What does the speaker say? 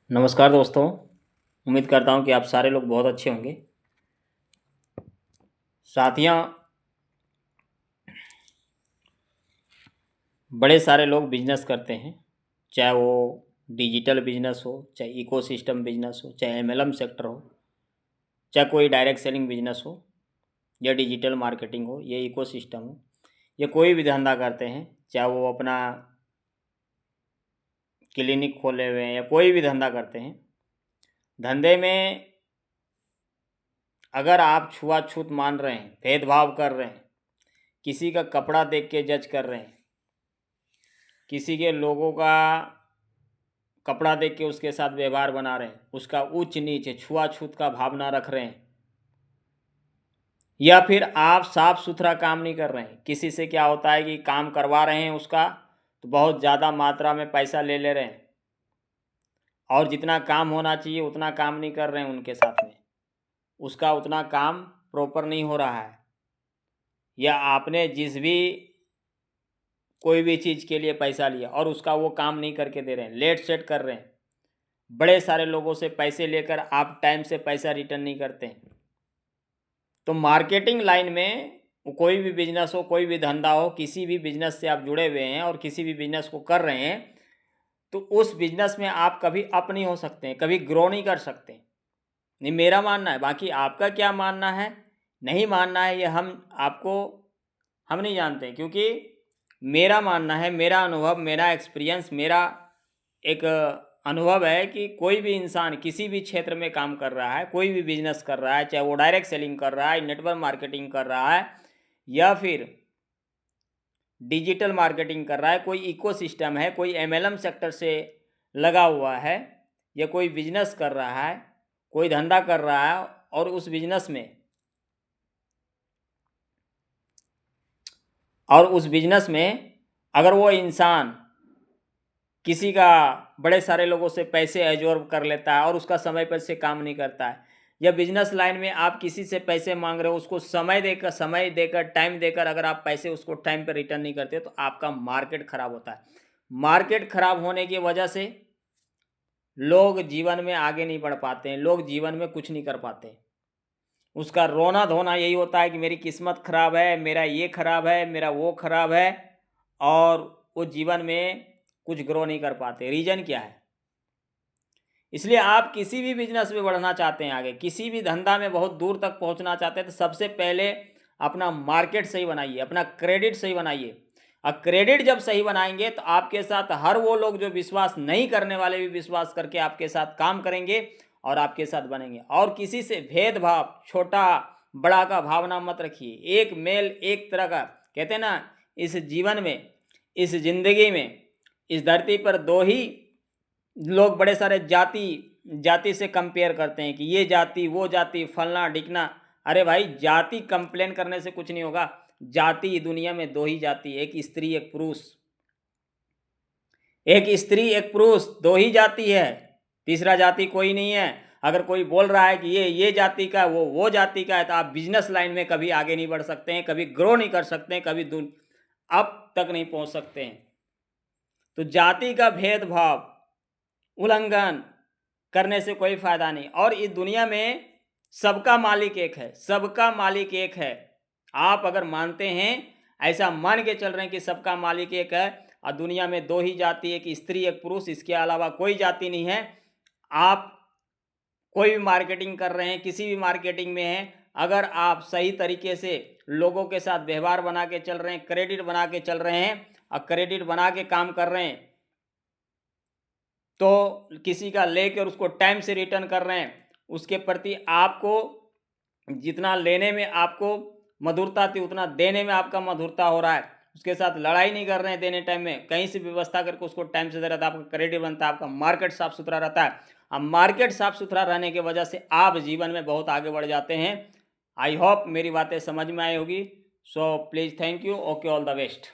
नमस्कार दोस्तों। उम्मीद करता हूँ कि आप सारे लोग बहुत अच्छे होंगे। साथियों, बड़े सारे लोग बिजनेस करते हैं, चाहे वो डिजिटल बिजनेस हो, चाहे इकोसिस्टम बिजनेस हो, चाहे एमएलएम सेक्टर हो, चाहे कोई डायरेक्ट सेलिंग बिजनेस हो, या डिजिटल मार्केटिंग हो, या इकोसिस्टम हो, या कोई भी धंधा करते हैं, चाहे वो अपना क्लिनिक खोले हुए हैं या कोई भी धंधा करते हैं। धंधे में अगर आप छुआछूत मान रहे हैं, भेदभाव कर रहे हैं, किसी का कपड़ा देख के जज कर रहे हैं, किसी के लोगों का कपड़ा देख के उसके साथ व्यवहार बना रहे हैं, उसका उच्च नीच छुआछूत का भावना रख रहे हैं, या फिर आप साफ सुथरा काम नहीं कर रहे हैं। किसी से क्या होता है कि काम करवा रहे हैं उसका, तो बहुत ज़्यादा मात्रा में पैसा ले ले रहे हैं, और जितना काम होना चाहिए उतना काम नहीं कर रहे हैं उनके साथ में, उसका उतना काम प्रॉपर नहीं हो रहा है, या आपने जिस भी कोई भी चीज़ के लिए पैसा लिया और उसका वो काम नहीं करके दे रहे हैं, लेट सेट कर रहे हैं। बड़े सारे लोगों से पैसे लेकर आप टाइम से पैसा रिटर्न नहीं करते हैं। तो मार्केटिंग लाइन में कोई भी बिजनेस हो, कोई भी धंधा हो, किसी भी बिजनेस से आप जुड़े हुए हैं और किसी भी बिजनेस को कर रहे हैं, तो उस बिजनेस में आप कभी अप नहीं हो सकते हैं, कभी ग्रो नहीं कर सकते। नहीं, मेरा मानना है। बाकी आपका क्या मानना है, नहीं मानना है, ये हम नहीं जानते, क्योंकि मेरा मानना है, मेरा अनुभव, मेरा एक्सपीरियंस, मेरा एक अनुभव है कि कोई भी इंसान किसी भी क्षेत्र में काम कर रहा है, कोई भी बिजनेस कर रहा है, चाहे वो डायरेक्ट सेलिंग कर रहा है, नेटवर्क मार्केटिंग कर रहा है, या फिर डिजिटल मार्केटिंग कर रहा है, कोई इकोसिस्टम है, कोई एमएलएम सेक्टर से लगा हुआ है, या कोई बिजनेस कर रहा है, कोई धंधा कर रहा है, और उस बिजनेस में अगर वो इंसान किसी का बड़े सारे लोगों से पैसे एब्जॉर्ब कर लेता है और उसका समय पर से काम नहीं करता है, या बिजनेस लाइन में आप किसी से पैसे मांग रहे हो, उसको समय देकर टाइम देकर अगर आप पैसे उसको टाइम पर रिटर्न नहीं करते, तो आपका मार्केट खराब होता है। मार्केट खराब होने की वजह से लोग जीवन में आगे नहीं बढ़ पाते हैं, लोग जीवन में कुछ नहीं कर पाते। उसका रोना धोना यही होता है कि मेरी किस्मत खराब है, मेरा ये खराब है, मेरा वो खराब है, और वो जीवन में कुछ ग्रो नहीं कर पाते। रीज़न क्या है? इसलिए आप किसी भी बिजनेस में बढ़ना चाहते हैं, आगे किसी भी धंधा में बहुत दूर तक पहुंचना चाहते हैं, तो सबसे पहले अपना मार्केट सही बनाइए, अपना क्रेडिट सही बनाइए। और क्रेडिट जब सही बनाएंगे तो आपके साथ हर वो लोग जो विश्वास नहीं करने वाले भी विश्वास करके आपके साथ काम करेंगे और आपके साथ बनेंगे। और किसी से भेदभाव, छोटा बड़ा का भावना मत रखिए। एक मेल एक तरह का, कहते हैं ना, इस जीवन में, इस जिंदगी में, इस धरती पर दो ही लोग बड़े सारे जाति से कंपेयर करते हैं कि ये जाति, वो जाति, फलना ढिकना। अरे भाई, जाति कंप्लेन करने से कुछ नहीं होगा। जाति दुनिया में दो ही जाति, एक स्त्री एक पुरुष। एक स्त्री एक पुरुष, दो ही जाति है, तीसरा जाति कोई नहीं है। अगर कोई बोल रहा है कि ये जाति का, वो जाति का है, तो आप बिजनेस लाइन में कभी आगे नहीं बढ़ सकते हैं, कभी ग्रो नहीं कर सकते हैं, कभी अब तक नहीं पहुंच सकते हैं। तो जाति का भेदभाव उल्लंघन करने से कोई फायदा नहीं। और इस दुनिया में सबका मालिक एक है, सबका मालिक एक है। आप अगर मानते हैं, ऐसा मान के चल रहे हैं कि सबका मालिक एक है, और दुनिया में दो ही जाति, एक स्त्री एक पुरुष, इसके अलावा कोई जाति नहीं है। आप कोई भी मार्केटिंग कर रहे हैं, किसी भी मार्केटिंग में हैं, अगर आप सही तरीके से लोगों के साथ व्यवहार बना के चल रहे हैं, क्रेडिट बना के चल रहे हैं, और क्रेडिट बना के काम कर रहे हैं, तो किसी का लेकर उसको टाइम से रिटर्न कर रहे हैं, उसके प्रति आपको जितना लेने में आपको मधुरता थी, उतना देने में आपका मधुरता हो रहा है। उसके साथ लड़ाई नहीं कर रहे हैं देने टाइम में, कहीं से व्यवस्था करके उसको टाइम से दे रहा था, आपका क्रेडिट बनता है, आपका मार्केट साफ सुथरा रहता है। अब मार्केट साफ सुथरा रहने की वजह से आप जीवन में बहुत आगे बढ़ जाते हैं। आई होप मेरी बातें समझ में आई होगी। So please, thank you, okay, all the best.